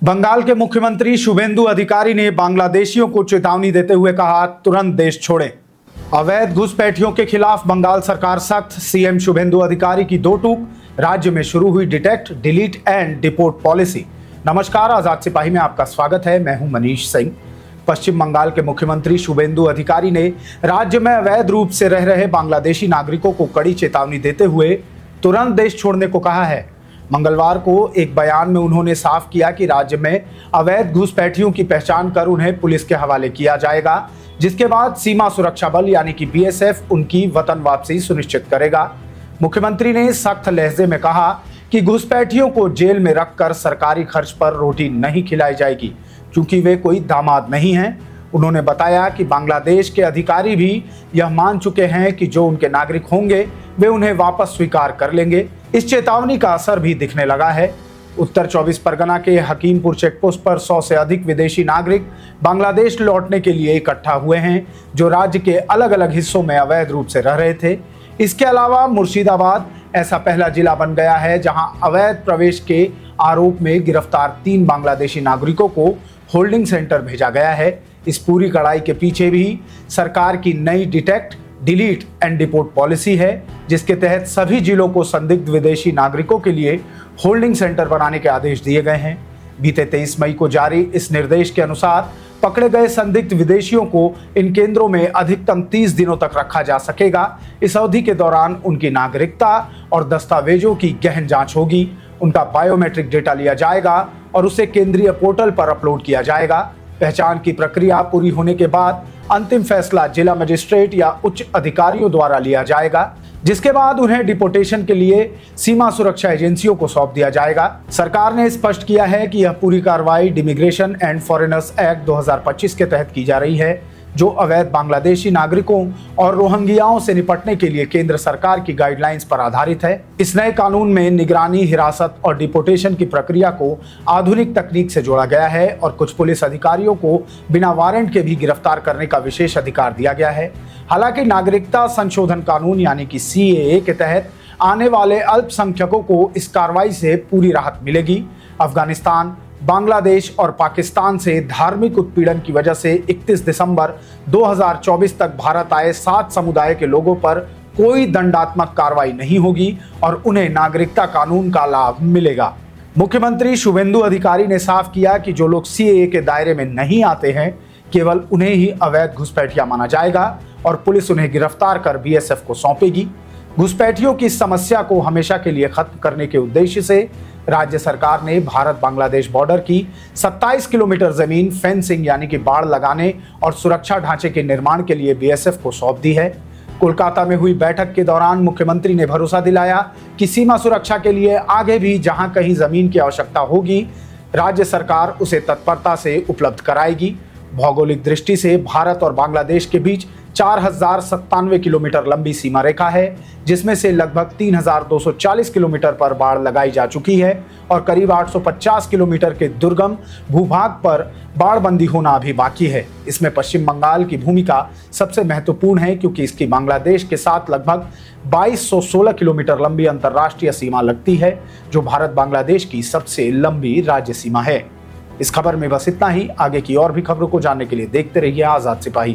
बंगाल के मुख्यमंत्री शुभेंदु अधिकारी ने बांग्लादेशियों को चेतावनी देते हुए कहा, तुरंत देश छोड़ें। अवैध घुसपैठियों के खिलाफ बंगाल सरकार सख्त, सीएम शुभेंदु अधिकारी की दो टूक। राज्य में शुरू हुई detect, delete and deport policy. नमस्कार, आजाद सिपाही में आपका स्वागत है। मैं हूं मनीष सिंह। पश्चिम बंगाल के मुख्यमंत्री शुभेंदु अधिकारी ने राज्य में अवैध रूप से रह रहे बांग्लादेशी नागरिकों को कड़ी चेतावनी देते हुए तुरंत देश छोड़ने को कहा है। मंगलवार को एक बयान में उन्होंने साफ किया कि राज्य में अवैध घुसपैठियों की पहचान कर उन्हें पुलिस के हवाले किया जाएगा, जिसके बाद सीमा सुरक्षा बल यानी कि बीएसएफ उनकी वतन वापसी सुनिश्चित करेगा। मुख्यमंत्री ने सख्त लहजे में कहा कि घुसपैठियों को जेल में रखकर सरकारी खर्च पर रोटी नहीं खिलाई जाएगी, क्योंकि वे कोई दामाद नहीं हैं। उन्होंने बताया कि बांग्लादेश के अधिकारी भी यह मान चुके हैं कि जो उनके नागरिक होंगे वे उन्हें वापस स्वीकार कर लेंगे। इस चेतावनी का असर भी दिखने लगा है। उत्तर 24 परगना के हकीमपुर चेकपोस्ट पर 100 से अधिक विदेशी नागरिक बांग्लादेश लौटने के लिए इकट्ठा हुए हैं, जो राज्य के अलग अलग हिस्सों में अवैध रूप से रह रहे थे। इसके अलावा मुर्शिदाबाद ऐसा पहला जिला बन गया है जहां अवैध प्रवेश के आरोप में गिरफ्तार 3 बांग्लादेशी नागरिकों को होल्डिंग सेंटर भेजा गया है। इस पूरी कड़ाई के पीछे भी सरकार की नई detect, delete and deport policy है, जिसके तहत सभी जिलों को संदिग्ध विदेशी नागरिकों के लिए होल्डिंग सेंटर बनाने के आदेश दिए गए हैं। बीते 23 मई को जारी इस निर्देश के अनुसार पकड़े गए संदिग्ध विदेशियों को इन केंद्रों में अधिकतम 30 दिनों तक रखा जा सकेगा। इस अवधि के दौरान उनकी नागरिकता और दस्तावेजों की गहन जांच होगी। उनका बायोमेट्रिक डेटा लिया जाएगा और उसे केंद्रीय पोर्टल पर अपलोड किया जाएगा। पहचान की प्रक्रिया पूरी होने के बाद अंतिम फैसला जिला मजिस्ट्रेट या उच्च अधिकारियों द्वारा लिया जाएगा, जिसके बाद उन्हें डिपोर्टेशन के लिए सीमा सुरक्षा एजेंसियों को सौंप दिया जाएगा। सरकार ने स्पष्ट किया है कि यह पूरी कार्रवाई इमिग्रेशन एंड फॉरेनर्स एक्ट 2025 के तहत की जा रही है, जो अवैध बांग्लादेशी नागरिकों और रोहिंग्याओं से निपटने के लिए केंद्र सरकार की गाइडलाइंस पर आधारित है। इस नए कानून में निगरानी, हिरासत और डिपोर्टेशन की प्रक्रिया को आधुनिक तकनीक से जोड़ा गया है और कुछ पुलिस अधिकारियों को बिना वारंट के भी गिरफ्तार करने का विशेष अधिकार दिया गया है। हालांकि नागरिकता संशोधन कानून यानी कि सीएए के तहत आने वाले अल्पसंख्यकों को इस कार्रवाई से पूरी राहत मिलेगी। अफगानिस्तान, बांग्लादेश और पाकिस्तान से धार्मिक उत्पीड़न की वजह से 31 दिसंबर 2024 तक भारत आए 7 समुदाय के लोगों पर कोई दंडात्मक कार्रवाई नहीं होगी और उन्हें नागरिकता कानून का लाभ मिलेगा। मुख्यमंत्री शुभेंदु अधिकारी ने साफ किया कि जो लोग सीएए के दायरे में नहीं आते हैं, केवल उन्हें ही अवैध घुसपैठिया माना जाएगा और पुलिस उन्हें गिरफ्तार कर बीएसएफ को सौंपेगी। घुसपैठियों की समस्या को हमेशा के लिए खत्म करने के उद्देश्य से राज्य सरकार ने भारत बांग्लादेश बॉर्डर की 27 किलोमीटर जमीन फेंसिंग यानी कि बाड़ लगाने और सुरक्षा ढांचे के निर्माण के लिए बीएसएफ को सौंप दी है। कोलकाता में हुई बैठक के दौरान मुख्यमंत्री ने भरोसा दिलाया कि सीमा सुरक्षा के लिए आगे भी जहां कहीं जमीन की आवश्यकता होगी, राज्य सरकार उसे तत्परता से उपलब्ध कराएगी। भौगोलिक दृष्टि से भारत और बांग्लादेश के बीच 4097 किलोमीटर लंबी सीमा रेखा है, जिसमें से लगभग 3240 किलोमीटर पर बाड़ लगाई जा चुकी है और करीब 850 किलोमीटर के दुर्गम भूभाग पर बाड़बंदी होना अभी बाकी है। इसमें पश्चिम बंगाल की भूमिका सबसे महत्वपूर्ण है, क्योंकि इसकी बांग्लादेश के साथ लगभग 2216 किलोमीटर लंबी अंतर्राष्ट्रीय सीमा लगती है, जो भारत बांग्लादेश की सबसे लंबी राज्य सीमा है। इस खबर में बस इतना ही। आगे की और भी खबरों को जानने के लिए देखते रहिए आजाद सिपाही।